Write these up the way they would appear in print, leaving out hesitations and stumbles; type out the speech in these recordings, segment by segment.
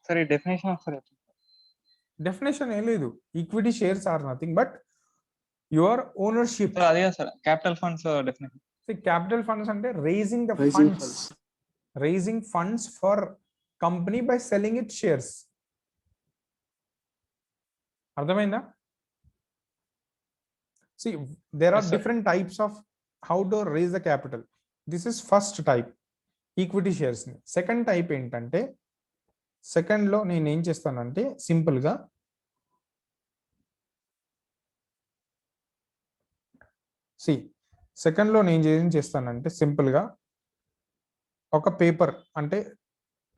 సరే డెఫినేషన్ ఒకసారి చెప్పండి. డెఫినేషన్ ఏం లేదు. Equity shares are nothing but your ownership. So అదే sir capital funds definition. Capital funds అంటే raising the funds, raising funds for company by selling it shares. అర్థమైందా? See, there are different types of how to raise the capital. This is first type, equity shares. Second type ఏంటంటే, second లో నేను ఏం చేస్తానంటే simple గా second లో నేను ఏం చేస్తానంటే సింపుల్ గా ఒక పేపర్, అంటే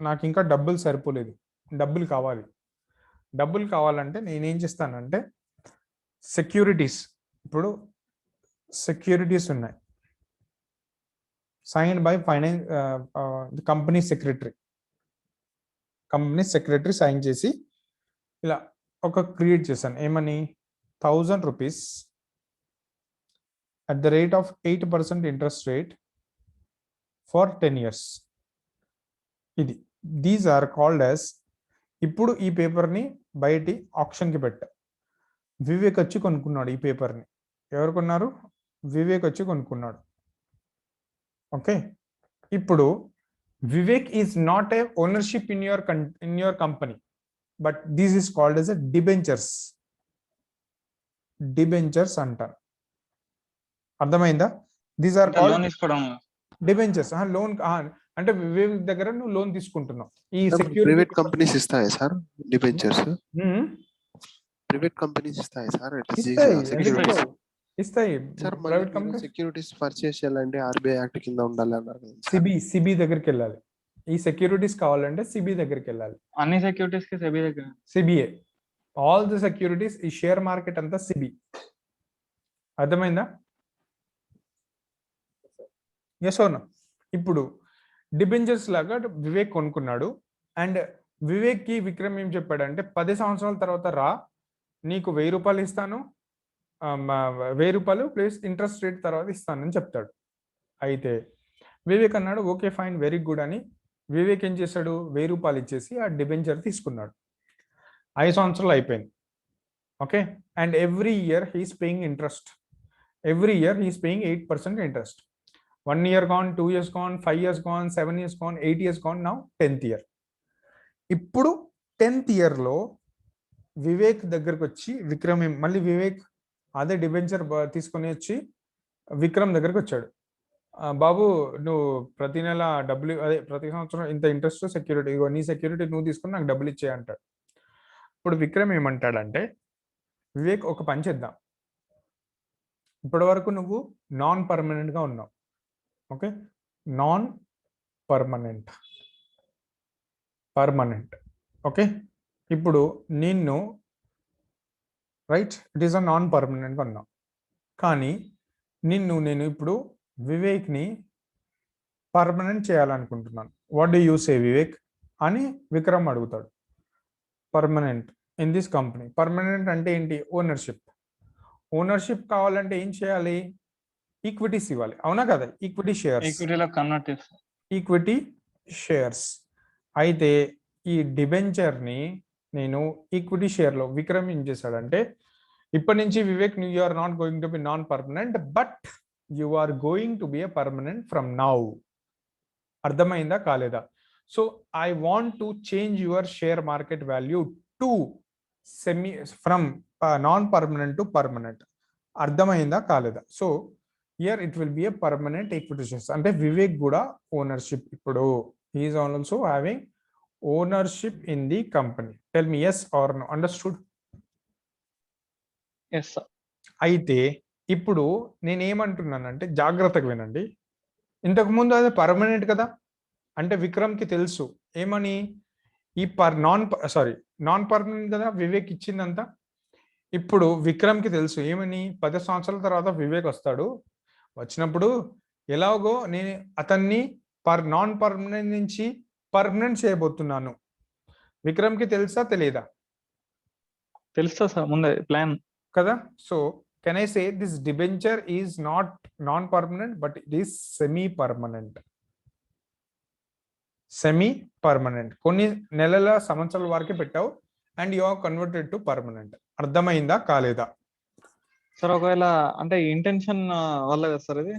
నాకు ఇంకా డబ్బులు సరిపోలేదు, డబ్బులు కావాలంటే నేనేం చేస్తానంటే సెక్యూరిటీస్, ఇప్పుడు సెక్యూరిటీస్ ఉన్నాయి, signed by company secretary sign చేసి ఇలా ఒక క్రియేట్ చేశాను. ఏమని, 1000 rupees at the rate of 8% interest rate for 10 years. ఇది దీస్ ఆర్ కాల్డ్ యాజ్. ఇప్పుడు ఈ పేపర్ని బయటి ఆప్షన్కి పెట్టా. వివేక్ వచ్చి కొనుక్కున్నాడు ఈ పేపర్ని. ఎవరు కొన్నారు? వివేక్ వచ్చి కొనుక్కున్నాడు. ఓకే, ఇప్పుడు Vivek is not a ownership in your company, but this is called as a debentures అంటారు. అర్థమైందా? These are called debentures. Loan అంటే వివేక్ దగ్గర నువ్వు లోన్ తీసుకుంటున్నావు. ఈ ప్రైవేట్ కంపెనీస్ ఇస్తాయి సార్ డిబెంచర్స్? ప్రైవేట్ కంపెనీస్ ఇస్తాయి సార్? ఇస్తాయి sir. Private company securities purchase చేయాలంటే ఆర్బీఐ యాక్ట్ కింద ఉండాలి అన్నారు. సిబి దగ్గరికి వెళ్ళాలి. ఈ సెక్యూరిటీస్ కావాలంటే సిబి దగ్గరికి వెళ్ళాలి. అన్ని సెక్యూరిటీస్ కి సిబి దగ్గర, సిబిఏ ఆల్ ది సెక్యూరిటీస్, ఈ షేర్ మార్కెట్ అంతా సిబి. అర్థమైందా? Yes or no? ఇప్పుడు డిబెంచర్స్ లాగా వివేక్ కొనుక్కున్నాడు. అండ్ వివేక్ కి విక్రమ్ ఏం చెప్పాడంటే 10 సంవత్సరాల తర్వాత రా, నీకు 1000 రూపాయలు ఇస్తాను, 1000 రూపాయలు ప్లస్ ఇంట్రెస్ట్ రేట్ తర్వాత ఇస్తానని చెప్తాడు. అయితే వివేక్ అన్నాడు ఓకే ఫైన్ వెరీ గుడ్ అని. వివేక్ ఏం చేశాడు, 1000 రూపాయలు ఇచ్చేసి ఆ డిబెంచర్ తీసుకున్నాడు. 5 సంవత్సరాలు అయిపోయింది. Okay, and every year he's paying interest. Every year he's paying 8% interest. 1 year gone, 2 years gone, 5 years gone, 7 years gone, 8 years gone, now 10th year. ఇప్పుడు 10th year లో వివేక్ దగ్గరకు వచ్చి విక్రమ్ మళ్ళీ వివేక్ అదే డిబెంచర్ తీసుకొని వచ్చి విక్రమ్ దగ్గరకు వచ్చాడు. బాబు, నువ్వు ప్రతి నెల డబ్బులు, అదే ప్రతి సంవత్సరం ఇంత ఇంట్రెస్ట్ సెక్యూరిటీ, నీ సెక్యూరిటీ నువ్వు తీసుకుని నాకు డబ్బులు ఇచ్చే అంటాడు. ఇప్పుడు విక్రమ్ ఏమంటాడంటే, వివేక్ ఒక పని చేద్దాం, ఇప్పటి వరకు నువ్వు నాన్ పర్మనెంట్గా ఉన్నావు. Okay, non permanent. ఓకే, ఇప్పుడు నిన్ను right, it is a non పర్మనెంట్గా ఉన్నావు, కానీ నేను ఇప్పుడు వివేక్ని పర్మనెంట్ చేయాలనుకుంటున్నాను. What do you say Vivek అని విక్రమ్ అడుగుతాడు. Permanent in this company. Permanent అంటే ఏంటి? ఓనర్షిప్ కావాలంటే ఏం చేయాలి? ఈక్విటీస్ ఇవ్వాలి, అవునా కదా? Equity shares. అయితే ఈ డిబెంచర్ని నేను ఈక్విటీ షేర్లో విక్రమ్ ఏం చేశాడంటే, ఇప్పటి నుంచి Vivek you are not going to be non permanent, but you are going to be a permanent from now. అర్థమైందా కాలేదా? So I want to change your share market value to from non permanent to permanent. అర్థమైందా కాలేదా? So here it will be a permanent equity shares. అంటే వివేక్ కూడా ownership, ఇప్పుడు he is also having ownership in the company. Tell me yes or no. Understood? Yes sir. అయితే ఇప్పుడు నేనేమంటున్నానంటే జాగ్రత్తగా వినండి. ఇంతకుముందు అది పర్మనెంట్ కదా, అంటే విక్రమ్కి తెలుసు ఏమని, ఈ నాన్ పర్మనెంట్ కదా వివేక్ ఇచ్చిందంతా. ఇప్పుడు విక్రమ్కి తెలుసు ఏమని, 10 సంవత్సరాల తర్వాత వివేక్ వస్తాడు, వచ్చినప్పుడు ఎలాగో నేను అతన్ని నాన్ పర్మనెంట్ నుంచి పర్మనెంట్ చేయబోతున్నాను. విక్రమ్కి తెలుసా తెలియదా? తెలుసా సార్, ముందే ప్లాన్ కదా. So can I say this debenture is not non permanent but it is semi semi permanent. కొన్ని నెలల సంవత్సరాల వరకే పెట్టావు and you are converted to permanent. అర్థమైందా కాలేదా? సార్ ఒకవేళ అంటే ఇంటెన్షన్ వల్ల కదా సార్ ఇది?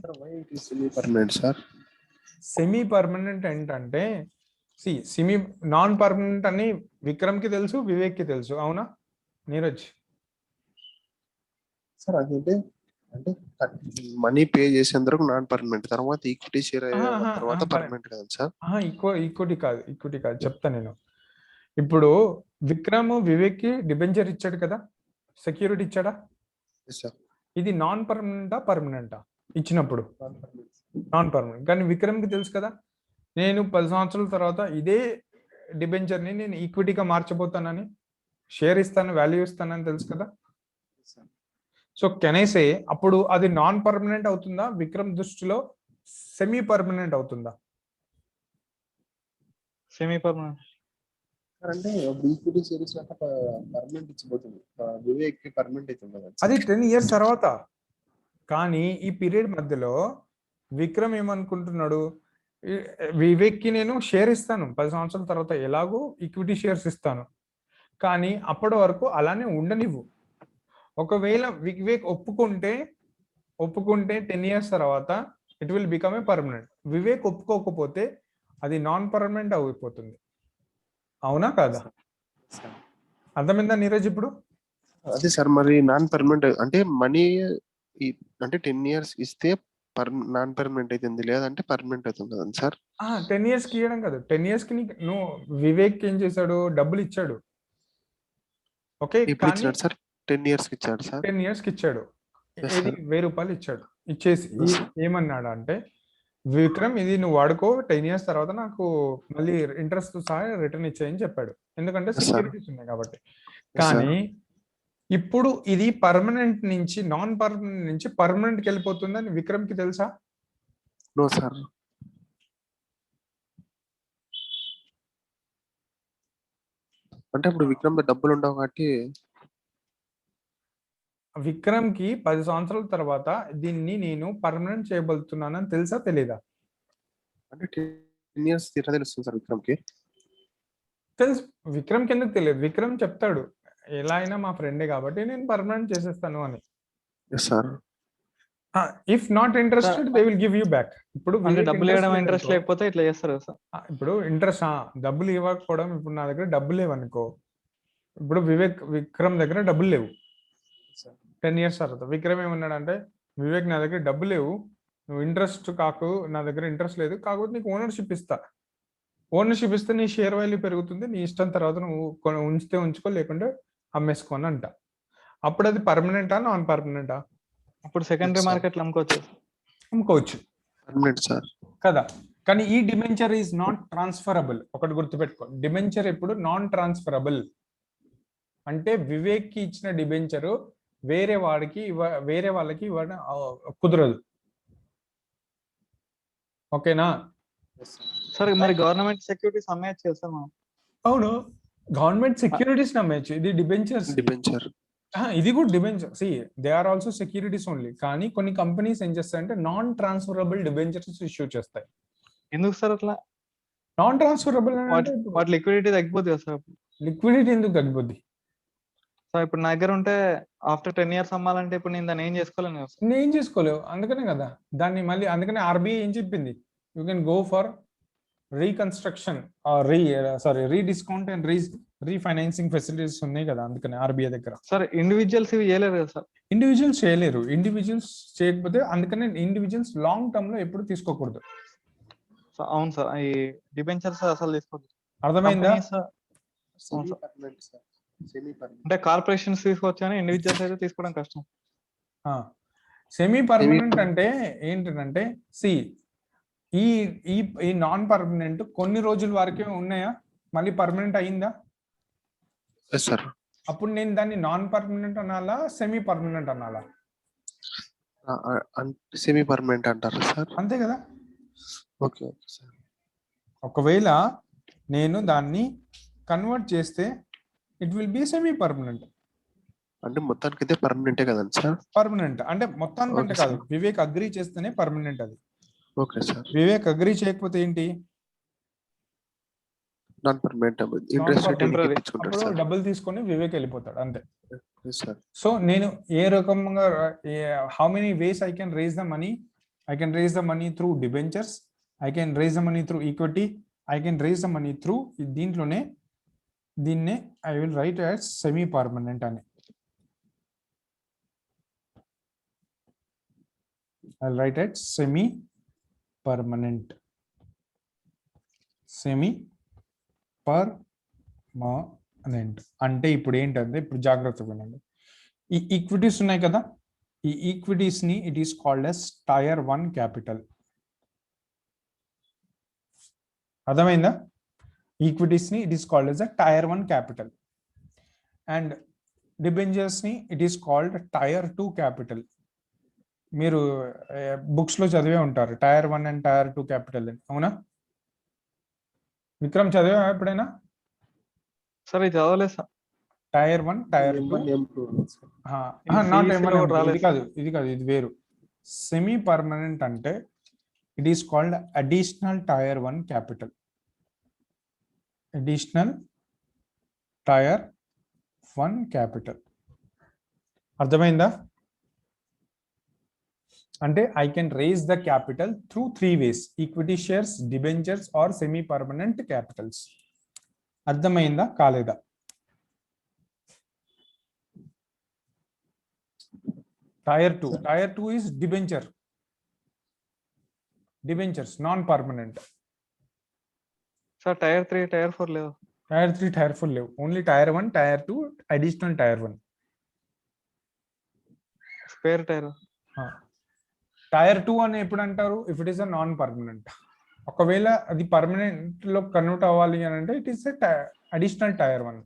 Semi permanent sir. Semi permanent ఏంటంటే సెమీ నాన్ పర్మనెంట్ అని విక్రమ్ కి తెలుసు, వివేక్ కి తెలుసు, అవునా నీరజ్? సార్ అదంటే అంటే మనీ పే చేసేందుకు నాన్ పర్మనెంట్, తర్వాత ఈక్విటీ షేర్ తర్వాత పర్మనెంట్ కదా సార్? ఈక్విటీ కాదు చెప్తా నేను. ఇప్పుడు విక్రమ్ వివేక్ కి డిబెంచర్ ఇచ్చాడు కదా, సెక్యూరిటీ ఇచ్చాడా? ఇది నాన్ పర్మనెంటా పర్మనెంటా? ఇచ్చినప్పుడు నాన్ పర్మనెంట్. కానీ విక్రమ్ కి తెలుసు కదా, నేను 10 సంవత్సరాల తర్వాత ఇదే డిబెంచర్ ని నేను ఈక్విటీగా మార్చబోతానని, షేర్ ఇస్తాను, వాల్యూ ఇస్తానని తెలుసు కదా. సో కెన్ ఐ సే అప్పుడు అది నాన్ పర్మనెంట్ అవుతుందా, విక్రమ్ దృష్టిలో సెమీ పర్మనెంట్ అవుతుందా? Semi permanent. అంటే ఈక్విటీ షేర్స్ పర్మనెంట్ ఇచ్చిపోతుంది, వివేక్ పర్మనెంట్ అవుతుంది. అది 10 years తర్వాత. కానీ ఈ పీరియడ్ మధ్యలో విక్రమ్ ఏమనుకుంటున్నాడు, వివేక్ కి నేను షేర్ ఇస్తాను 10 సంవత్సరాల తర్వాత, ఎలాగో ఈక్విటీ షేర్స్ ఇస్తాను, కానీ అప్పటి వరకు అలానే ఉండనివ్వు. ఒకవేళ వివేక్ ఒప్పుకుంటే 10 years తర్వాత it will become a permanent. Vivek ఒప్పుకోకపోతే అది నాన్ పర్మనెంట్ అయిపోతుంది, అవునా కాదా? అర్థమైందా నీరజ్ ఇప్పుడు? అదే సార్, మరి నాన్ పర్మనెంట్ అంటే మనీ అంటే 10 years ఇస్తే నాన్ పర్మనెంట్ అవుతుంది, లేదంటే పర్మనెంట్ అవుతుంది కదా సార్? 10 years కి ఇవ్వడం కాదు, 10 years కి నువ్వు వివేక్ ఏం చేశాడు, డబ్బులు ఇచ్చాడు. ఓకే, ఇప్పుడు ఇచ్చాడు సార్, 10 years కి ఇచ్చాడు సార్. 10 years కి ఇచ్చాడు. Yes, ఇది sir. 1000 రూపాయలు ఇచ్చాడు. ఇచ్చేసి Yes, sir. ఏమన్నాడు అంటే, విక్రమ్ ఇది నువ్వు వాడుకో, 10 years తర్వాత నాకు మళ్ళీ ఇంట్రెస్ట్ సహా రిటర్న్ ఇచ్చేయని చెప్పాడు, ఎందుకంటే Yes, sir. సెక్యూరిటీస్ ఉన్నాయి కాబట్టి. Yes, sir. కానీ ఇప్పుడు ఇది పర్మనెంట్ నుంచి నాన్ పర్మనెంట్ నుంచి పర్మనెంట్ కి వెళ్ళిపోతుందని విక్రమ్ కి తెలుసా? No sir. అంటే ఇప్పుడు విక్రమ్ డబ్బులు ఉండవు కాబట్టి విక్రమ్ కి 10 సంవత్సరాల తర్వాత దీన్ని నేను పర్మనెంట్ చేయబోతున్నానని తెలుసా తెలీదా? అంటే 10 years తీరా తెలుస్తుంది సార్ విక్రమ్ కి. తెలుసు. విక్రమ్ కి ఎందుకు తెలియదు? విక్రమ్ చెప్తాడు, ఎలా అయినా మా ఫ్రెండే కాబట్టి నేను పర్మనెంట్ చేసేస్తాను అని. Yes sir. If not interested they will give you back. ఇప్పుడు అంటే డబ్బులు ఇవ్వడం ఇంట్రెస్ట్ లేకపోతే ఇట్లా చేస్తారు కదా సార్? ఇప్పుడు ఇంట్రెస్ట్ డబ్బులు ఇవ్వకపోవడం, ఇప్పుడు నా దగ్గర డబ్బులు లేవు అనుకో, ఇప్పుడు విక్రమ్ దగ్గర డబ్బులు లేవు 10 years తర్వాత. విక్రమ్ ఏమన్నాడంటే, వివేక్ నా దగ్గర డబ్బులు లేవు, నువ్వు ఇంట్రెస్ట్ కాకు, నా దగ్గర ఇంట్రెస్ట్ లేదు, కాకపోతే నీకు ఓనర్షిప్ ఇస్తా. ఓనర్షిప్ ఇస్తే నీ షేర్ వాల్యూ పెరుగుతుంది, నీ ఇష్టం, తర్వాత నువ్వు ఉంచితే ఉంచుకో, లేకుంటే అమ్మేసుకోని అంట. అప్పుడు అది పర్మనెంటా నాన్ పర్మనెంటా? అప్పుడు సెకండరీ మార్కెట్లో అమ్ముకోవచ్చు పర్మనెంట్ సార్ కదా. కానీ ఈ డిబెంచర్ ఈజ్ నాట్ ట్రాన్స్ఫరబుల్. ఒకటి గుర్తుపెట్టుకో, డిబెంచర్ ఎప్పుడు నాన్ ట్రాన్స్ఫరబుల్. అంటే వివేక్ కి ఇచ్చిన డిబెంచరు వేరే వాళ్ళకి ఇవ్వడం కుదరదు. ఓకేనా సార్? మరి గవర్నమెంట్ సెక్యూరిటీస్ అమ్మేయచ్చు కదా సార్ మనం? అవును, గవర్నమెంట్ సెక్యూరిటీస్ నమ్మేయచ్చు. ఇది డిబెంచర్స్. డిబెంచర్ ఇది కూడా debenture. They are also securities only. కానీ కొన్ని కంపెనీస్ ఏం చేస్తాయంటే నాన్ ట్రాన్స్ఫరబుల్ డిబెంచర్స్ ఇష్యూ చేస్తాయి. ఎందుకు సార్ అట్లా? నాన్ ట్రాన్స్ఫరబుల్ వాటి లిక్విడిటీ తగ్గిపోతుంది కదా సార్? లిక్విడిటీ ఎందుకు తగ్గిపోద్ది సార్? ఇప్పుడు నా దగ్గర ఉంటే ఆఫ్టర్ 10 years అమ్మాలంటే ఇప్పుడు నేను దాన్ని ఏం చేసుకోలేను కదా సార్? నేను ఏం చేసుకోలేవు, అందుకనే కదా దాన్ని మళ్ళీ, అందుకనే ఆర్బీఐ ఏం చెప్పింది, you can go for reconstruction, rediscount and refinancing facilities ఉన్నాయి కదా, అందుకనే ఆర్బీఐ దగ్గర. సార్ ఇండివిజువల్స్ ఇవి చేయలేరు కదా సార్? ఇండివిజువల్స్ చేయలేరు. ఇండివిజువల్స్ చేయకపోతే, అందుకనే ఇండివిజువల్స్ లాంగ్ టర్మ్ లో ఎప్పుడు తీసుకోకూడదు. అవును సార్, ఈ డిబెంచర్స్ అసలు తీసుకోవద్దు. అర్థమైందా? అంటే కార్పొరేషన్స్ తీసుకోవచ్చు కానీ ఇండివిజువల్స్ అయితే తీసుకోవడం కష్టం. సెమీ పర్మనెంట్ అంటే ఏంటంటే ఈ నాన్ పర్మనెంట్ కొన్ని రోజుల వరకే ఉన్నాయా, మళ్ళీ పర్మనెంట్ అయిందా? సార్. అప్పుడు నేను దాన్ని నాన్ పర్మనెంట్ అనాలా, సెమీ పర్మనెంట్ అనాలా? సెమీ పర్మనెంట్ అంటారా సార్? అంతే కదా. Okay okay sir. ఒకవేళ నేను దాన్ని కన్వర్ట్ చేస్తే it will B semi permanent. అంటే మొత్తానికి అయితే పర్మనెంటే కదండి సార్? పర్మనెంట్ అంటే మొత్తానికి అంటే కాదు, వివేక్ అగ్రీ చేస్తేనే పర్మనెంట్ అది. Okay sir. వివేక్ అగ్రీ చేయకపోతే ఏంటి? Non permanent interest rate temporary. ఎక్కించుకుంటాడు అప్పుడు సార్. డబ్బులు తీసుకొని వివేక్ వెళ్ళిపోతాడు అంతే. సార్ సో నేను ఏ రకంగా how many ways I can raise the money? I can raise the money through debentures, I can raise the money through equity, I can raise the money through దీంట్లోనే దీన్నే I will write as semi permanent అని. I'll write it semi permanent. Semi permanent అంటే ఇప్పుడు ఏంటంటే ఇప్పుడు జాగ్రత్తగా వినండి. ఈ ఈక్విటీస్ ఉన్నాయి కదా, ఈ ఈక్విటీస్ ని it is called as tier 1 capital. అర్థమైందా? ఈక్విటీస్ ని it is called as a tier 1 capital and debentures ని it is called tier 2 capital. మీరు బుక్స్ లో చదివే ఉంటారు టైర్ 1 అండ్ టైర్ 2 క్యాపిటల్ అని, అవునా? విక్రమ్ చదివా ఎప్పుడైనా? సార్ ఇది చదవలేదు sir. Tier 1 tier 2 not CEC లో కూడా రాలేదు ఇది కాదు, ఇది కాదు, ఇది వేరు. సెమీ పర్మనెంట్ అంటే it is called additional tier 1 capital. Additional tier 1 capital. అర్థమైందా? అంటే I can raise the capital through 3 ways: equity shares, debentures are semi permanent capitals. అర్థమైందా కాలేదా? Tier 2 is debentures non permanent. Sir tier 3 tier 4 లేదు. Tier 3 tier 4 లేవు, only tier 1 tier 2 additional tier 1. Spare tier. Tier 2 అని ఎప్పుడు అంటారు? If it is a non permanent. ఒకవేళ అది permanent లో కన్వర్ట్ అవ్వాలి అని అంటే it is additional tier 1.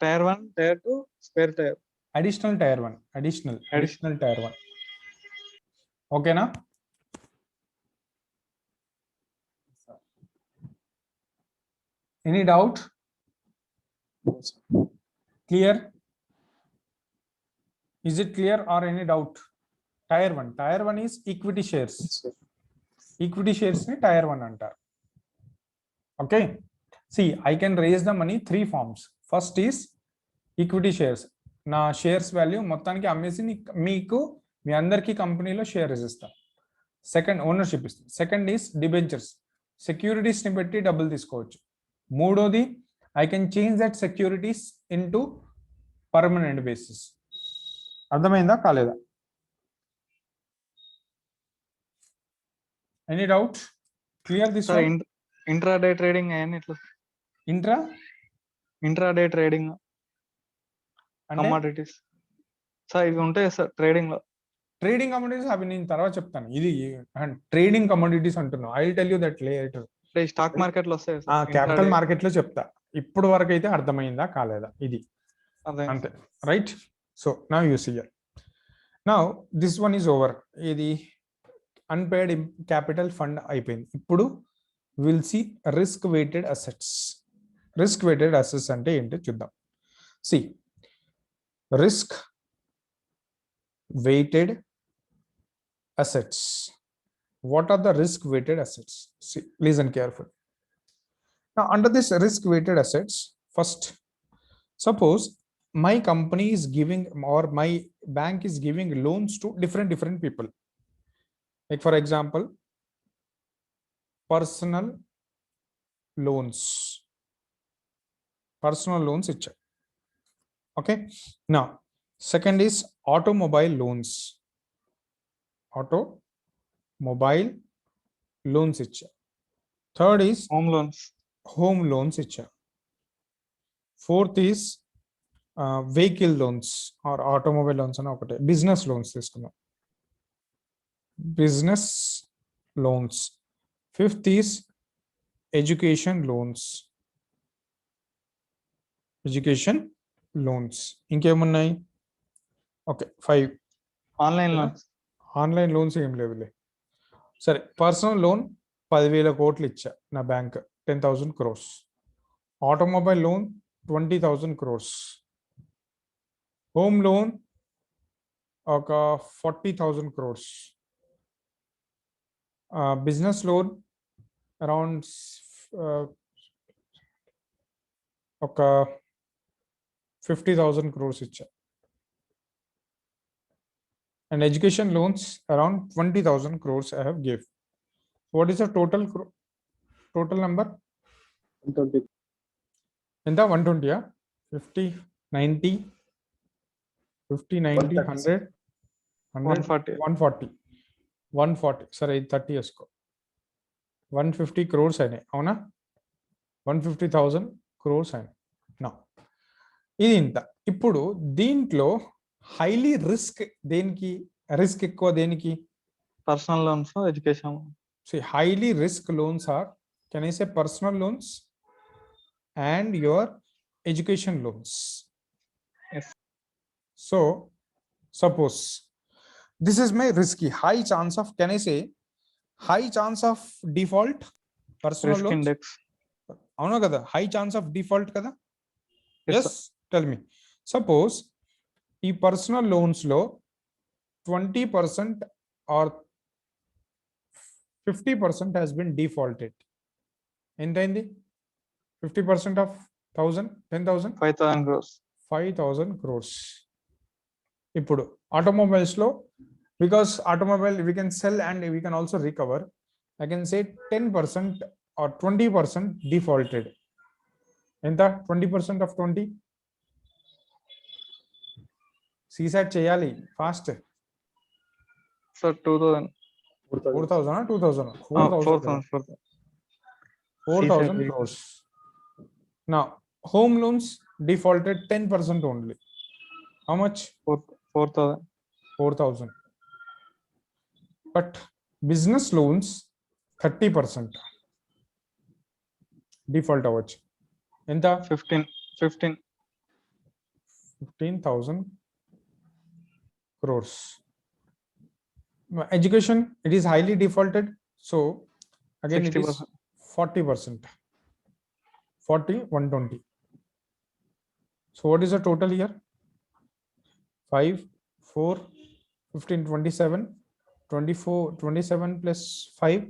Tier 1 tier 2 spare tier. Additional tier 1, additional tier 1. ఓకేనా? Any doubt? Clear? Is it clear or any doubt? Tier 1 is equity shares. Equity shares ni tier 1 antar. Okay. See, I can raise the money 3 forms. First is equity shares. Na shares value మొత్తానికి అమ్మేసి మీకు మీ అందరికి కంపెనీలో shares ఇస్తా. Second ownership ఇస్తా. Second is debentures, securities ని పెట్టి డబ్బులు తీసుకోవచ్చు. మూడోది I can change that securities into permanent basis. అర్థమైందా కాలేదా? Any doubt? Clear this sir one? Intraday trading అయ్యాను ఇట్లా. ఇంట్రాడే ట్రేడింగ్ కమోడిటీస్ సార్ ఇవి ఉంటాయి సార్ ట్రేడింగ్ లో. ట్రేడింగ్ కమోడిటీస్ అవి నేను తర్వాత చెప్తాను. ఇది ట్రేడింగ్ కమోడిటీస్ అంటున్నాను. I will tell you that later. Stock market లో వస్తాయి క్యాపిటల్ మార్కెట్ లో చెప్తా. ఇప్పుడు వరకు అయితే అర్థమైందా కాలేదా? ఇది అంతే, right? So now you see here. Now this one is over. ఇది అన్పేడ్ క్యాపిటల్ ఫండ్ అయిపోయింది. ఇప్పుడు will see risk weighted assets. Risk weighted assets అంటే ఏంటో చూద్దాం. See risk weighted assets. What are the risk weighted assets? See, listen carefully. Now under this risk weighted assets, first suppose my company is giving or my bank is giving loans to different people. Like for example, personal loans icha. Okay. Now second is automobile loans ఇచ్చా. Third is home loans ఇచ్చా. Fourth is vehicle loans or automobile loans అని ఒకటే. Business loans తీసుకున్నాం, business loans. Fifth is education loans. ఇంకేమున్నాయి? Okay 5. Online loans ఏం లేవులే. సరే, personal loan 10,000 కోట్లు ఇచ్చా నా bank, 10,000 crores. Automobile loan 20,000 crores. Home loan ఒక 40,000 crores. బిజినెస్ లోన్ అరౌండ్ ఒక 50,000 crores ఇచ్చా. And education loans around 20,000 crores I have gave. What is the total number? ఎంత 120 50 90 50 90 100 100 140. 140 సరే ఇది 30 వేసుకో 150 crores అయినాయి అవునా 150,000 crores అయినాయి నా ఇది ఇంత. ఇప్పుడు దీంట్లో హైలీ దేనికి రిస్క్ ఎక్కువ దేనికి personal loans, education. highly risk loans are, can I say, personal loans and your education loans. Yes. So suppose this is my risky, high chance of, can I say, high chance of default personal Risk loans. index. అవునా కదా high chance of default కదా. Yes, Yes, tell me. Suppose ఈ personal loans లో 20% or 50% has been defaulted. ఎంతైంది 50% of 1000 10,000 5,000 crores. 5,000 crores. ఇప్పుడు automobiles లో because automobile we can sell and we can also recover, I can say 10% or 20% defaulted. ఎంత 20% of 20 CSAT చేయాలి fast. So 2,000. 4,000 2,000 4,000. 4,000 crores. Now home loans defaulted 10% only. How much? 4,000. 4,000. But business loans 30% default అవ్వచ్చు. ఎంత 15,000 crores. Education, it is highly defaulted, so again 60%. it is 40%. 40 120. So what is the total here? 5 4 15 27 24 27 plus 5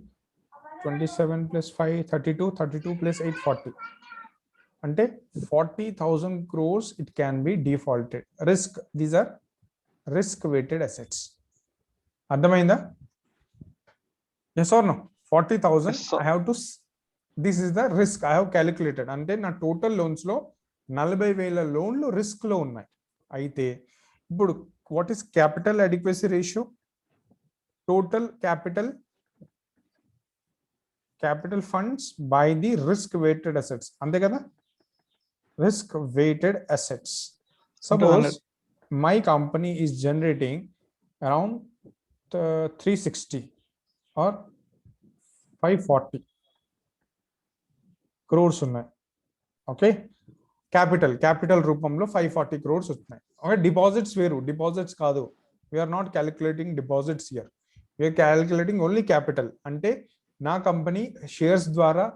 27 plus 5 32 32 plus 8 40. అంటే 40,000 crores it can be defaulted. Risk, these are risk weighted assets. అర్థమైందా? Yes or no? 40,000 Yes, sir. I have to, this is the risk I have calculated. అంటే నా total loans లో 40,000 లోన్లు risk లో ఉన్నాయి. అయితే ఇప్పుడు what is capital adequacy ratio? Total capital funds by the risk weighted assets, అంతే కదా? Risk weighted assets. Suppose my company is generating around 360 or 540 crores ఉన్నాయి. ఓకే, క్యాపిటల్ రూపంలో 540 crores వస్తున్నాయి. ఓకే, డిపాజిట్స్ వేరు, డిపాజిట్స్ కాదు. We're not calculating deposits here, we're calculating only capital. అంటే నా company shares ద్వారా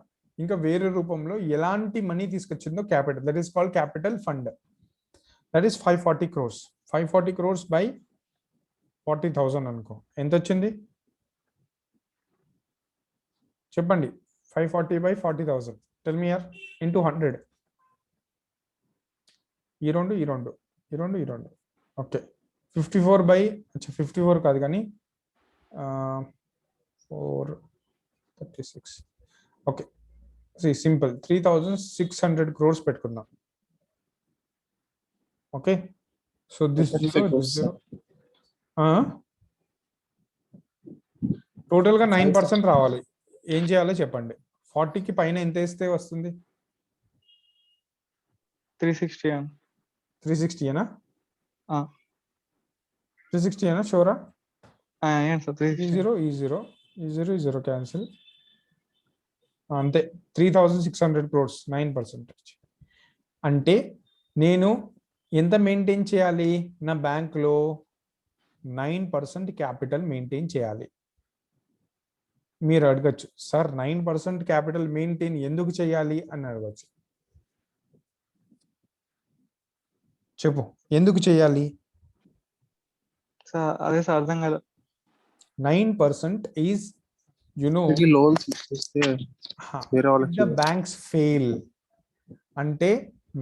ఇంకా వేరే రూపంలో ఎలాంటి మనీ తీసుకొచ్చిందో capital, that is called capital fund. That is 540 crores. 540 crores by 40,000 అనుకో, ఎంత వచ్చింది చెప్పండి? 540 by 40,000. Tell me here into 100. ఈ రెండు ఓకే. 54 by 54 కాదు కానీ 436. ఓకే, సింపుల్ 3,600 crores పెట్టుకుందాం. ఓకే, సో దిస్ టోటల్ గా 9% రావాలి. ఏం చేయాలో చెప్పండి? 40కి పైన ఎంత వేస్తే వస్తుంది? 360. 360 ఏనా? 360 ఏనా? షూరా? ఈ జీరో క్యాన్సిల్. అంతే, 3,600 crores, 9%. అంటే నేను ఎంత మెయింటైన్ చేయాలి? నా బ్యాంక్లో 9% క్యాపిటల్ మెయింటైన్ చేయాలి. మీరు అడగచ్చు, సార్ 9% క్యాపిటల్ మెయింటైన్ ఎందుకు చేయాలి అని అడగచ్చు. చెప్పు, ఎందుకు చేయాలి? అదే సార్ అర్థం కాదు. 9% is loans the banks fail అంటే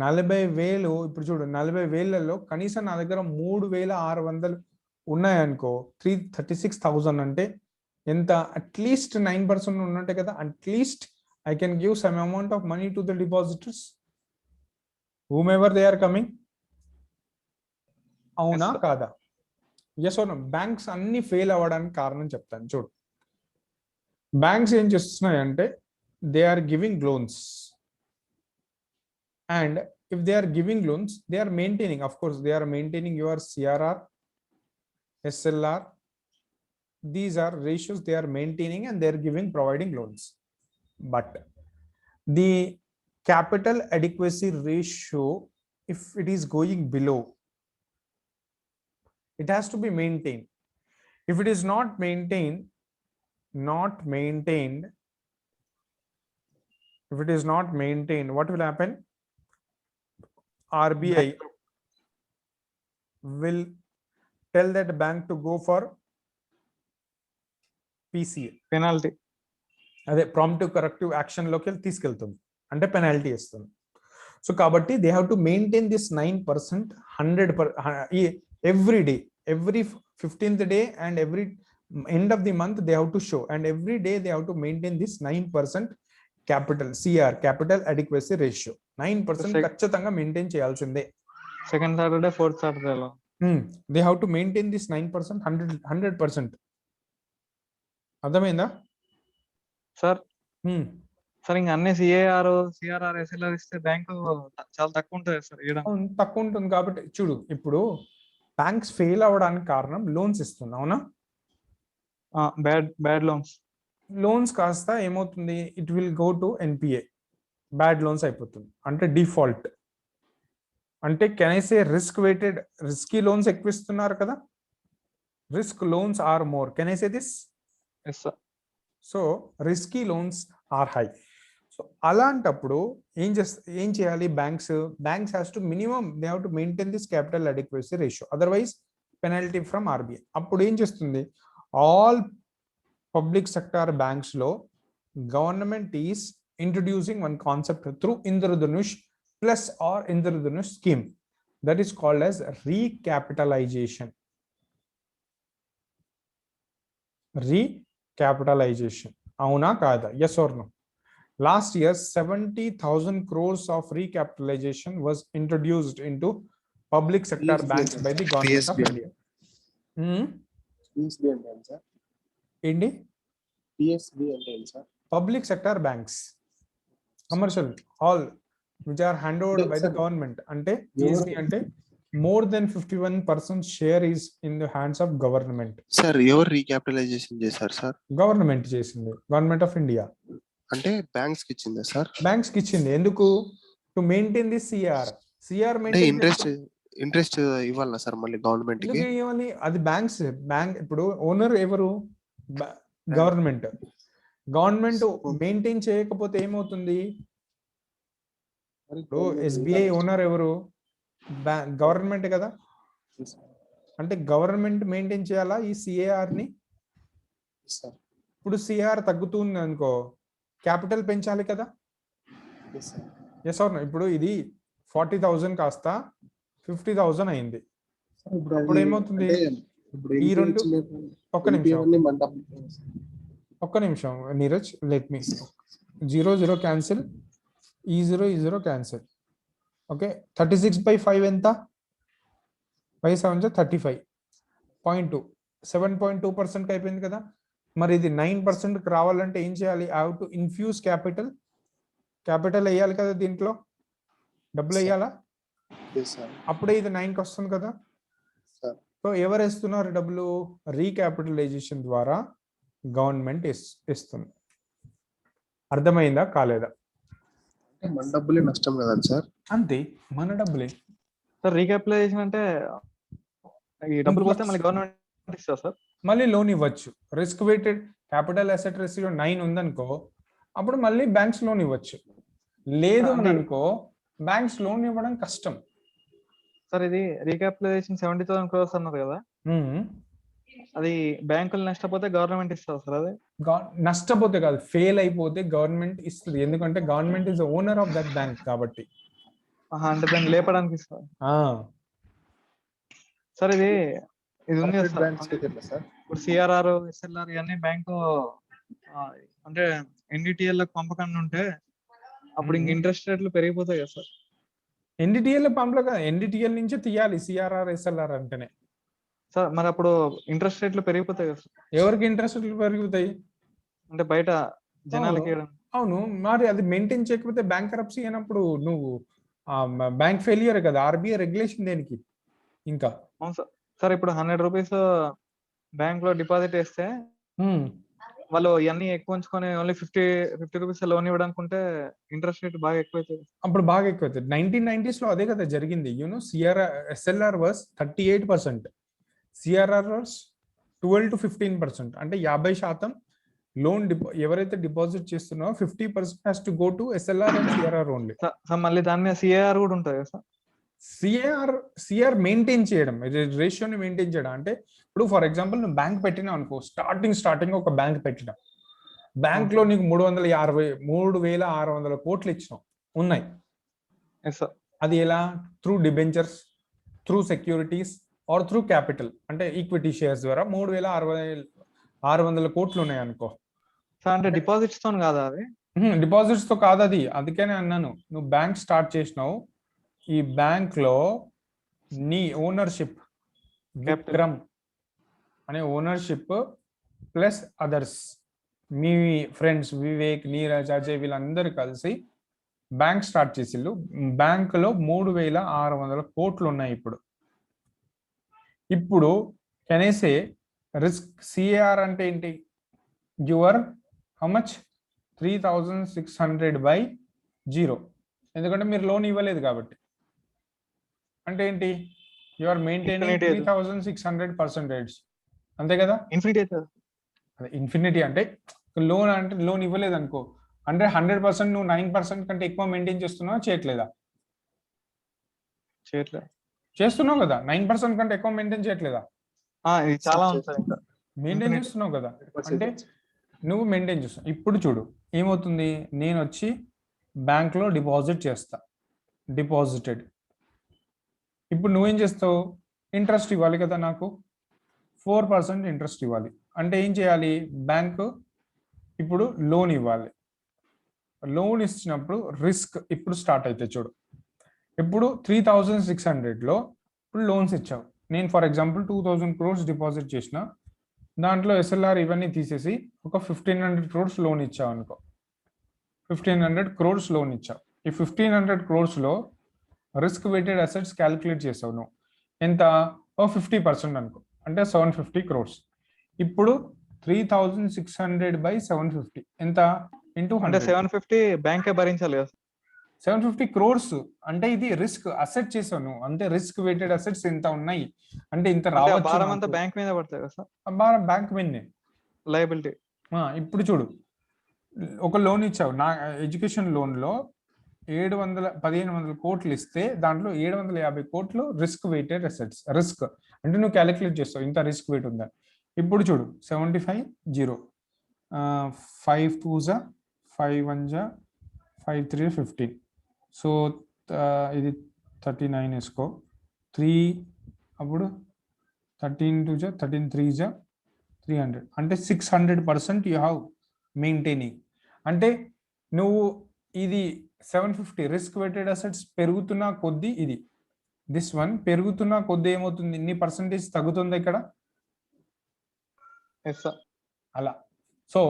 40,000 ఇప్పుడు చూడు 40,000లలో కనీసం నా దగ్గర 3,600 ఉన్నాయనుకో 336,000 అంటే ఎంత అట్లీస్ట్ 9% ఉన్నట్టే కదా. At least I can give some amount of money to the depositors whomever they are coming. అవునా Yes, sir. కాదా? Yes or no? బ్యాంక్స్ అన్ని ఫెయిల్ అవ్వడానికి కారణం చెప్తాను చూడు. బ్యాంక్స్ ఏం చేస్తున్నాయంటే they are giving loans, and if they are giving loans, they are maintaining, of course they are maintaining your CRR, SLR. These are ratios they are maintaining and they are providing loans. But the capital adequacy ratio, if it is going below, it has to be maintained. If it is not maintained, if it is not maintained, what will happen? RBI will tell that bank to go for PCA, penalty. అదే ప్రాంప్టివ్ corrective action లోకి వెళ్ళి తీసుకెళ్తుంది, అంటే penalty ఇస్తుంది. So కాబట్టి they have to maintain this 9% 100 every day, every 15th day and every end of the month they have to show, and every day they have to maintain this 9% capital CR, capital adequacy ratio. 9% ఖచ్చితంగా maintain చేయాల్సిందే. Second Saturday, fourth సాటర్డేలో they have to maintain this 9% 100%. అర్థమైందా sir? Sir ఇంకా అన్ని CRR SLR ఇస్తే bank చాలా తక్కువ ఉంటుంది సార్ ఇవ్వడం. తక్కువ ఉంటుంది కాబట్టి చూడు, ఇప్పుడు బ్యాంక్స్ ఫెయిల్ అవ్వడానికి కారణం లోన్స్ ఇస్తుంది, అవునా? బ్యాడ్ లోన్స్ కాస్త ఏమవుతుంది, it will go to NPA, bad loans అయిపోతుంది, అంటే డిఫాల్ట్. అంటే can I say risky loans ఎక్కువ ఇస్తున్నారు కదా, risk loans are more, can I say this? Yes sir. So risky loans are high. సో అలాంటప్పుడు ఏం చేయాలి banks has to minimum they have to maintain this capital adequacy ratio, otherwise penalty from RBI. అప్పుడు ఏం చేస్తుంది, all public sector banks లో government is introducing one concept through Indradhanush plus or Indradhanush scheme, that is called as recapitalisation. అవునా కాదా? Yes or no? Last year 70,000 crores of recapitalization was introduced into public sector banks by the government of India. PSB అంటే ఏంటి sir? ఏంటి PSB అంటే ఏంటి sir? Public sector banks, commercial, all which are handed over by the government. అంటే PSB అంటే more than 51% share is in the hands of government. Sir ఎవరు recapitalisation చేశారు sir? Government చేసింది, గవర్నమెంట్ ఆఫ్ ఇండియా. అంటే banks కి ఇచ్చిందా sir? Banks కి ఇచ్చింది. ఎందుకు? To maintain the CR interest ఇవ్వాలా సార్ మళ్ళీ గవర్నమెంట్ కి? ఎందుకు ఇవ్వాలి? అది బ్యాంక్ ఇప్పుడు ఓనర్ ఎవరు? గవర్నమెంట్ మెయింటైన్ చేయకపోతే ఏమవుతుంది? ఇప్పుడు SBI ఓనర్ ఎవరు? గవర్నమెంట్ కదా. అంటే గవర్నమెంట్ మెయింటైన్ చేయాలా ఈ CAR ని? ఇప్పుడు CR తగ్గుతుంది అనుకో, క్యాపిటల్ పెంచాలి కదా. Yes or no? ఇప్పుడు ఇది 40,000 కాస్త 50,000 అయింది. ఇప్పుడు ఏమవుతుంది? ఈ రెండు ఒక్క నిమిషం నీరజ్, లెట్ మీ 0 క్యాన్సిల్, ఈ 0 క్యాన్సిల్. ఓకే, 36/5 ఎంత? 5 7 35.2, 7.2% అయిపోయింది కదా. మరి ఇది 9% రావాలంటే ఏం చేయాలి? I have to infuse capital వేయాలి కదా, దీంట్లో డబ్బులు వేయాలా? అప్పుడే ఇది 9కి వస్తుంది కదా. సో ఎవరు వేస్తున్నారు డబ్బులు? రీక్యాపిటలైజేషన్ ద్వారా గవర్నమెంట్ ఇస్తుంది. అర్థమైందా కాలేదా? మన డబ్బులే నష్టం కదా సార్. అంతే, మన డబ్బులే సార్. రీక్యాపిటలైజేషన్ అంటే ఈ డబ్బులు పోతే మళ్ళీ గవర్నమెంట్ ఇస్తారు సార్, మళ్ళీ లోన్ ఇవ్వచ్చు. Risk weighted capital asset ratio 9 ఉందనుకో, అప్పుడు మళ్ళీ బ్యాంక్స్ లోన్ ఇవ్వచ్చు. లేదు అని అనుకో, బ్యాంక్స్ లోన్ ఇవ్వడం కష్టం సార్. ఇది రీక్యాపిటలైజేషన్ 70,000 crores అన్నారు కదా, అది బ్యాంకులు నష్టపోతే గవర్నమెంట్ ఇస్తారు సార్. అది నష్టపోతే కాదు, ఫెయిల్ అయిపోతే గవర్నమెంట్ ఇస్తుంది. ఎందుకంటే government is owner of that bank కాబట్టి. అంటే దాన్ని లేపడానికి ఇస్తారు. సార్ ఇది ఉంది కదా సార్, ఇప్పుడు సిఆర్ఆర్, ఎస్ఎల్ఆర్ ఇవన్నీ బ్యాంకు అంటే ఎన్డిటిఎల్ పంపకుండా ఉంటే అప్పుడు ఇంక ఇంట్రెస్ట్ రేట్లు పెరిగిపోతాయి కదా సార్. ఎన్డిటిఎల్ పంపలేక ఎన్డిటిఎల్ నుంచే తీయాలి సిఆర్ఆర్ ఎస్ఎల్ఆర్ అంటేనే సార్. మరి అప్పుడు ఇంట్రెస్ట్ రేట్లు పెరిగిపోతాయి కదా సార్. ఎవరికి ఇంట్రెస్ట్ రేట్లు పెరుగుతాయి అంటే బయట జనాలకి. అవును, మరి అది మెయింటైన్ చేయకపోతే బ్యాంక్ కరప్సీ అయినప్పుడు నువ్వు బ్యాంక్ ఫెయిలియర్ కదా. ఆర్బీఐ రెగ్యులేషన్ దేనికి ఇంకా. అవును సార్. సార్ ఇప్పుడు 100 రూపీస్ బ్యాంక్ లో డిపాజిట్ వేస్తే వాళ్ళు ఇవన్నీ ఎక్కువ ఉంచుకొని ఓన్లీ 50 రూపీస్ లోన్ ఇవ్వడానికి ఉంటే ఇంట్రెస్ట్ రేట్ బాగా ఎక్కువైతుంది. అప్పుడు బాగా ఎక్కువైతుంది. 1990s లో అదే కదా జరిగింది. You know SLR was 38%, CRR was 12 to 15%. అంటే 50% లోన్ ఎవరైతే డిపాజిట్ చేస్తున్నారో 50% has to go to SLR and CRR only. మళ్ళీ దాని మీద సిఆర్ కూడా ఉంటుంది కదా సార్. సిఆర్ మెయింటైన్ చేయడం, రేషియోని మెయింటైన్ చేయడం. అంటే ఇప్పుడు ఫర్ ఎగ్జాంపుల్ నువ్వు బ్యాంక్ పెట్టినావు అనుకో, స్టార్టింగ్ ఒక బ్యాంక్ పెట్టినా, బ్యాంక్ లో నీకు 3,600 కోట్లు ఇచ్చినావు ఉన్నాయి. అది ఎలా? Through debentures, through securities or through capital, అంటే ఈక్విటీ షేర్స్ ద్వారా 3,600 కోట్లు ఉన్నాయి అనుకో. అంటే డిపాజిట్స్ తో కాదా అది? డిపాజిట్స్ తో కాదు అది. అందుకనే అన్నాను, నువ్వు బ్యాంక్ స్టార్ట్ చేసినావు, ఈ బ్యాంక్ లో నీ ఓనర్షిప్ విక్రమ్ అనే ఓనర్షిప్ ప్లస్ అదర్స్, మీ ఫ్రెండ్స్ వివేక్, నీరజ్, అజయ్ వీళ్ళందరూ కలిసి బ్యాంక్ స్టార్ట్ చేసిళ్ళు. బ్యాంక్ లో 3,600 కోట్లు ఉన్నాయి ఇప్పుడు కెనేసే రిస్క్ సిఆర్ అంటే ఏంటి? యువర్ హౌ మచ్ 3,600/0, ఎందుకంటే మీరు లోన్ ఇవ్వలేదు కాబట్టి. అంటే ఏంటి? యు ఆర్ మెయింటైనింగ్ 3,600%, అంతే కదా. ఇన్ఫినిటీ అంటే లోన్ ఇవ్వలేదు అనుకో, అంటే 100% నువ్వు 9% కంటే ఎక్కువ మెయింటైన్ చేస్తున్నావా చేయట్లేదా? చేస్తున్నావు కదా. 9% కంటే ఎక్కువ మెయింటైన్ చేయట్లేదా? మెయింటైన్ చేస్తున్నావు కదా. అంటే నువ్వు మెయింటైన్ చేస్తావు. ఇప్పుడు చూడు ఏమవుతుంది, నేను వచ్చి బ్యాంక్ లో డిపాజిట్ చేస్తా, డిపాజిటెడ్. ఇప్పుడు నువ్వేం చేస్తావు? ఇంట్రెస్ట్ ఇవ్వాలి కదా, నాకు 4% ఇంట్రెస్ట్ ఇవ్వాలి. అంటే ఏం చేయాలి? బ్యాంకు ఇప్పుడు లోన్ ఇవ్వాలి. లోన్ ఇచ్చినప్పుడు రిస్క్ ఇప్పుడు స్టార్ట్ అయితే చూడు. ఇప్పుడు 3,600లో ఇప్పుడు లోన్స్ ఇచ్చావు. నేను ఫర్ ఎగ్జాంపుల్ 2,000 crores డిపాజిట్ చేసిన, దాంట్లో ఎస్ఎల్ఆర్ ఇవన్నీ తీసేసి ఒక 1,500 crores లోన్ ఇచ్చావు అనుకో. 1,500 crores లోన్ ఇచ్చావు. ఈ 1,500 crores లో రిస్క్ వెయిటెడ్ అసెట్స్ క్యాలిక్యులేట్ చేసావు నువ్వు. ఎంత? 50% అనుకో, అంటే 750 crores. ఇప్పుడు 3,600/750 ఎంత? ఇంటూ 750 బ్యాంకే భరించాలి కదా. 750 crores అంటే ఇది రిస్క్ అసెట్ చేసావు నువ్వు. అంటే రిస్క్ వెయిటెడ్ అసెట్స్ ఇంత ఉన్నాయి, అంటే ఇంత రావచ్చు. భారం అంతా బ్యాంక్ మీద పడుతుంది కదా సార్. బ్యాంక్ మీదనే లయబిలిటీ. ఇప్పుడు చూడు, ఒక లోన్ ఇచ్చావు. నా ఎడ్యుకేషన్ లోన్ లో 1,500 కోట్లు ఇస్తే దాంట్లో 750 కోట్లు రిస్క్ వెయిటెడ్ అసెట్స్. రిస్క్ అంటే నువ్వు క్యాలిక్యులేట్ చేస్తావు ఇంత రిస్క్ వెయిట్ ఉందా. ఇప్పుడు చూడు 75 0 5 2s 5 1s 5 3 15. సో ఇది 39 వేసుకో. 3 అప్పుడు 13 2s 13 3s 300. అంటే 600% యూ హ్యావ్ మెయింటైనింగ్. అంటే నువ్వు ఇది 750 రిస్క్ వెయిటెడ్ అసెట్స్ పెరుగుతున్న కొద్దీ ఇది దిస్ వన్ పెరుగుతున్న కొద్దీ ఏమవుతుంది? ఇన్ని పర్సెంటేజ్ తగ్గుతుంది ఇక్కడ అలా. So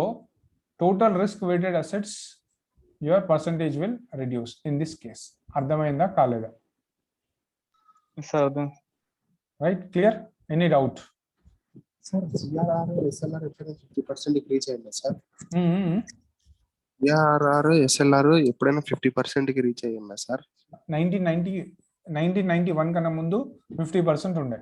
total risk weighted assets your percentage will reduce in this case. అర్థమైందా కాలేదా? Right, clear? Any doubt? Sir CRR SLR ఎప్పుడైనా 50% రీచ్ అయిందా సార్? సిఆర్ఆర్ ఎస్ఎల్ఆర్ ఎప్పుడైనా 50% రీచ్ అయ్యిందా సార్? 1991 కన్నా ముందు 50% ఉండే.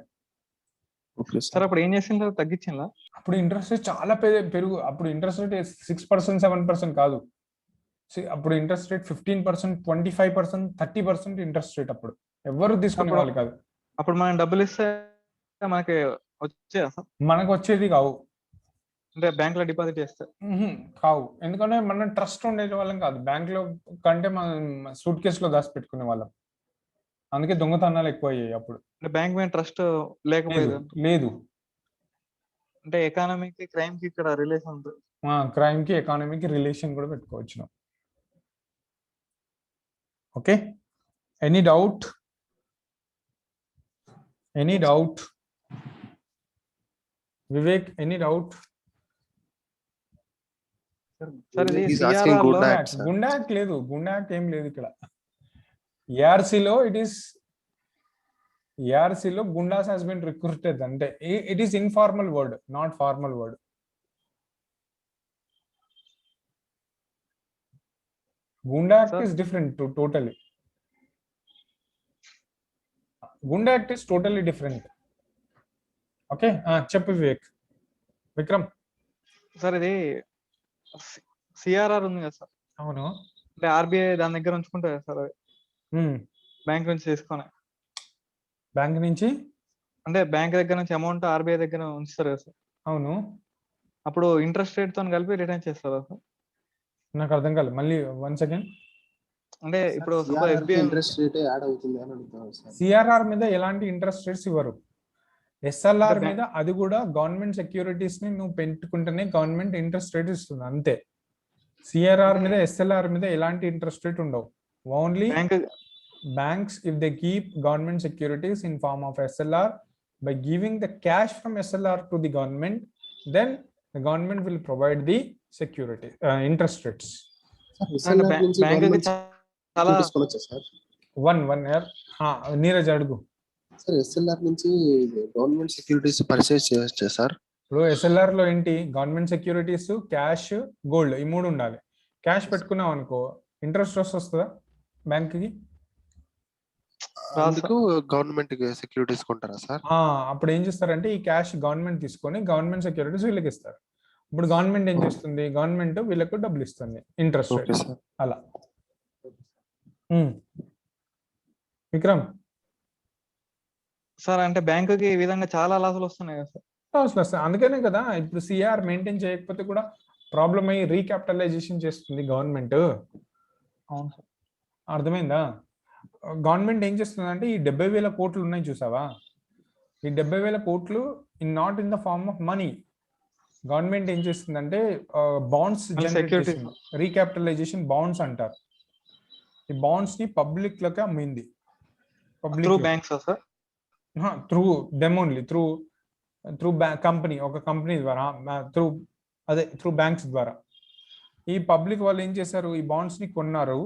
సార్ అప్పుడు ఏం చేసిందో తగ్గించిందా? అప్పుడు ఇంట్రెస్ట్ రేట్ చాలా పెరుగు. అప్పుడు ఇంట్రెస్ట్ రేట్ 6% 7% కాదు. అప్పుడు ఇంట్రెస్ట్ రేట్ 15% 25% 30% ఇంట్రెస్ట్ రేట్. అప్పుడు ఎవరు తీసుకునే వాళ్ళు కాదు. అప్పుడు మనం డబ్బులు ఇస్తే మనకి మనకు వచ్చేది కావు, అంటే బ్యాంక్ లో డిపాజిట్ చేస్తే కావు. ఎందుకంటే మనం ట్రస్ట్ ఉండే వాళ్ళం కాదు. బ్యాంక్ లో కంటే మనం సూట్ కేసులో దాచి పెట్టుకునే వాళ్ళం. అందుకే దొంగతనాలు ఎక్కువ అయ్యాయి అప్పుడు. అంటే బ్యాంక్ మీద ట్రస్ట్ లేకపోయేది. లేదు. అంటే ఎకానమీకి క్రైమ్ కి ఇక్కడ రిలేషన్ ఉంటుంది. క్రైమ్ కి ఎకానమీకి రిలేషన్ కూడా పెట్టుకోవచ్చు. Okay, any doubt? Vivek, any doubt? Sir ఇది He's asking CRR లో Gunda Act, sir. గుండా యాక్ట్ లేదు, గుండా యాక్ట్ ఏం లేదు ఇక్కడ. ఏఆర్సీలో ఏఆర్సీలో గుండాస్ హాస్ బీన్ రిక్రూటెడ్ అంటే it is informal word, not formal word. Gunda Act is different totally. Gunda Act is totally different. Okay, చెప్పు విక్రమ్. సార్ ఇది సిఆర్ఆర్ ఉంది కదా సార్. అవును. అంటే ఆర్బీఐ దాని దగ్గర ఉంచుకుంటుంది సార్, అది బ్యాంక్ నుంచి తీసుకొని. బ్యాంక్ నుంచి అంటే బ్యాంక్ దగ్గర నుంచి అమౌంట్ ఆర్బీఐ దగ్గర ఉంచుతారు కదా సార్. అవును. అప్పుడు ఇంట్రెస్ట్ రేట్ తో కలిపి రిటర్న్ చేస్తారు సార్. నాకు అర్థం కాలేదు, మళ్ళీ 1 సెకండ్. అంటే ఇప్పుడు ఇంట్రెస్ట్ రేట్ యాడ్ అవుతుంది అని అడుగుతారు సార్. సిఆర్ఆర్ మీద ఎలాంటి ఇంట్రెస్ట్ రేట్స్ ఇవ్వరు. ఎస్ఎల్ఆర్ మీద అది కూడా గవర్నమెంట్ సెక్యూరిటీస్ ని నువ్వు పెట్టుకుంటేనే గవర్నమెంట్ ఇంట్రెస్ట్ రేట్ ఇస్తుంది, అంతే. సిఆర్ఆర్ మీద ఎస్ఎల్ఆర్ మీద ఎలాంటి ఇంట్రెస్ట్ రేట్ ఉండవు. Only banks, if they keep government securities in form of SLR, by giving the cash from SLR to the government, then the government will provide the security interest rates. One year. Neeraj అడుగు. Sir SLR నుంచి government securities purchase చేయొచ్చా sir? ఇప్పుడు SLR లో ఏంటి, government securities, cash, gold, ఈ 3 ఉండాలి. Cash పెట్టుకున్నాం అనుకో ఇంట్రెస్ట్ వస్తుందా బ్యాంక్ కి? గవర్నమెంట్ సెక్యూరిటీస్ కొంటారా సార్? అప్పుడు ఏం చేస్తారంటే ఈ క్యాష్ గవర్నమెంట్ తీసుకొని గవర్నమెంట్ సెక్యూరిటీస్ వీళ్ళకి ఇస్తారు. ఇప్పుడు గవర్నమెంట్ ఏం చేస్తుంది, గవర్నమెంట్ వీళ్ళకు డబ్బులు ఇస్తుంది ఇంట్రెస్ట్ రేట్ అలా. విక్రమ్ సార్ అంటే బ్యాంకుకి ఈ విధంగా చాలా లాసులు వస్తున్నాయి కదా సార్. లాసులు వస్తాయి, అందుకనే కదా ఇప్పుడు సిఆర్ మెయింటైన్ చేయకపోతే కూడా ప్రాబ్లం అయ్యి రీక్యాపిటలైజేషన్ చేస్తుంది గవర్నమెంట్. అవును సార్. అర్థమైందా? గవర్నమెంట్ ఏం చేస్తుందంటే ఈ 70,000 కోట్లు ఉన్నాయి చూసావా, ఈ 70,000 కోట్లు not in the form of money. Government ఏం చేస్తుందంటే బాండ్స్ జనరేట్ చేస్తుంది, రీక్యాపిటలైజేషన్ బాండ్స్ అంటారు. ఈ బాండ్స్ ని పబ్లిక్ లోకి అమ్మింది. Through banks sir? Through them only, through company, ఒక కంపెనీ ద్వారా, త్రూ బ్యాంక్స్ ద్వారా. ఈ పబ్లిక్ వాళ్ళు ఏం చేశారు, ఈ బాండ్స్ ని కొన్నారు,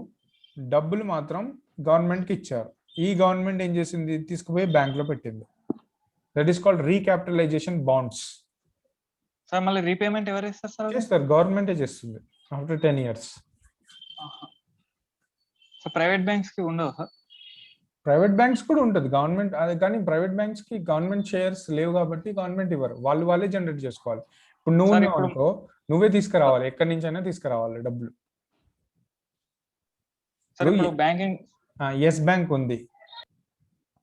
డబ్బులు మాత్రం గవర్నమెంట్ కి ఇచ్చారు. ఈ గవర్నమెంట్ ఏం చేసింది, తీసుకుపోయి బ్యాంక్ లో పెట్టింది. That is called recapitalisation bonds. Sir మళ్ళీ రీపేమెంట్ ఎవరు ఇస్తారు సార్? చేస్తారు, గవర్నమెంటే చేస్తుంది after 10 years. So private banks కి ఉండవు సార్? ప్రైవేట్ బ్యాంక్స్ కూడా ఉంటుంది గవర్నమెంట్, అది కానీ ప్రైవేట్ బ్యాంక్స్ కి గవర్నమెంట్ షేర్స్ లేవు కాబట్టి గవర్నమెంట్ ఇవ్వరు, వాళ్ళే జనరేట్ చేసుకోవాలి. ఇప్పుడు నువ్వు అనుకో, నువ్వే తీసుకురావాలి, ఎక్కడి నుంచి అయినా తీసుకురావాలి డబ్బులు. బ్యాంకింగ్ ఎస్ బ్యాంక్ ఉంది,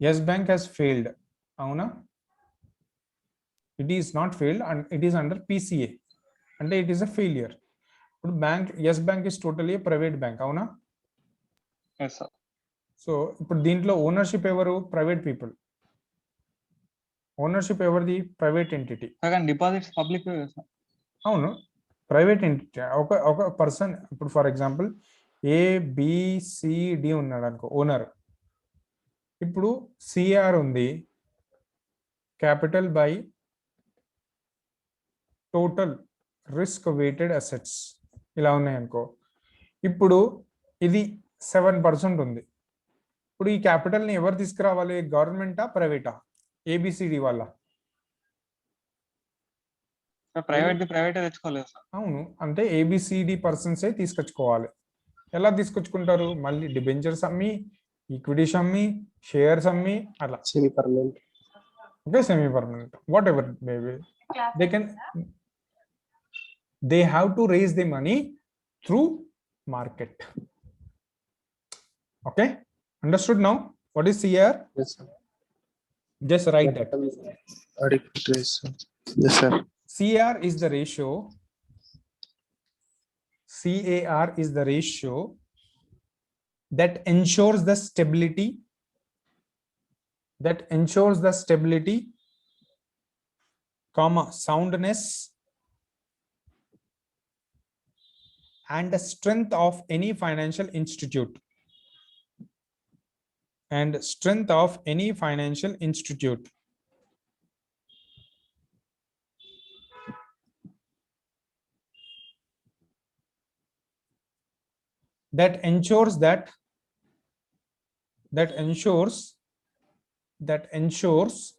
ఎస్ బ్యాంక్ హ్యాస్ ఫెయిల్డ్, అవునా? It is not failed and it is under PCA, అంటే ఇట్ ఈస్ అ ఫెయిలియర్. ఇప్పుడు bank, Yes Bank is totally private bank, అవునా? సో ఇప్పుడు దీంట్లో ఓనర్షిప్ ఎవరు? Private people. ఓనర్షిప్ ఎవరిది? Private entity. Deposits public. అవును, ప్రైవేట్ ఎంటిటీ. ఒక పర్సన్, ఇప్పుడు ఫర్ ఎగ్జాంపుల్ ABCD ఉన్నాడు అనుకో ఓనర్. ఇప్పుడు సిఆర్ ఉంది, capital by total risk weighted assets, ఇలా ఉన్నాయి అనుకో. ఇప్పుడు ఇది 7% ఉంది. ఇప్పుడు ఈ క్యాపిటల్ ని ఎవరు తీసుకురావాలి, గవర్నమెంటా ప్రైవేటా? ABCD వాళ్ళ? ప్రైవేట్ తెచ్చుకోలేదు సార్. అవును, అంటే ABCD పర్సన్సే తీసుకొచ్చుకోవాలి. ఎలా తీసుకొచ్చుకుంటారు? మళ్ళీ డిబెంచర్స్ అమ్మి, ఈక్విటీస్ అమ్మి, షేర్స్ అమ్మి, అలా. Semi permanent. Okay, semi permanent, what ever maybe. they have to raise the money through market. Okay, understood now? What is CR? Yes sir. Just write that. Yes sir. CR is the ratio, CAR is the ratio that ensures the stability that ensures the stability, comma, soundness and the strength of any financial institute, and strength of any financial institute. That ensures that ensures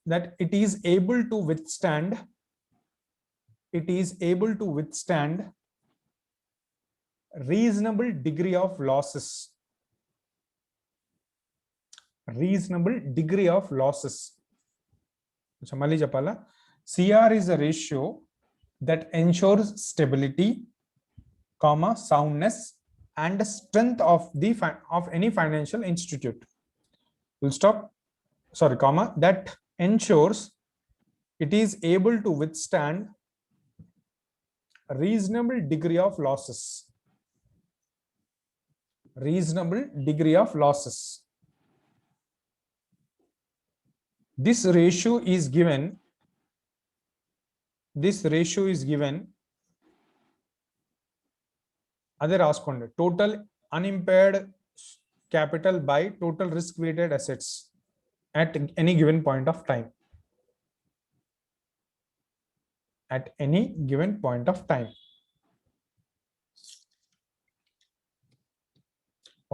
that it is able to withstand reasonable degree of losses. మళ్ళీ చెప్పాలా? CR is a ratio that ensures stability, comma, soundness and strength of any financial institute. Full stop. Sorry, comma, that ensures it is able to withstand a reasonable degree of losses. This ratio is given అదే రాసుకోండి, total unimpaired capital by total risk weighted assets at any given point of time.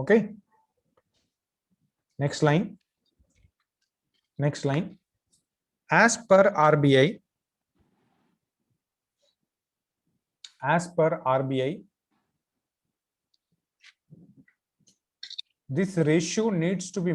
Okay, next line. As per RBI, this ratio needs to be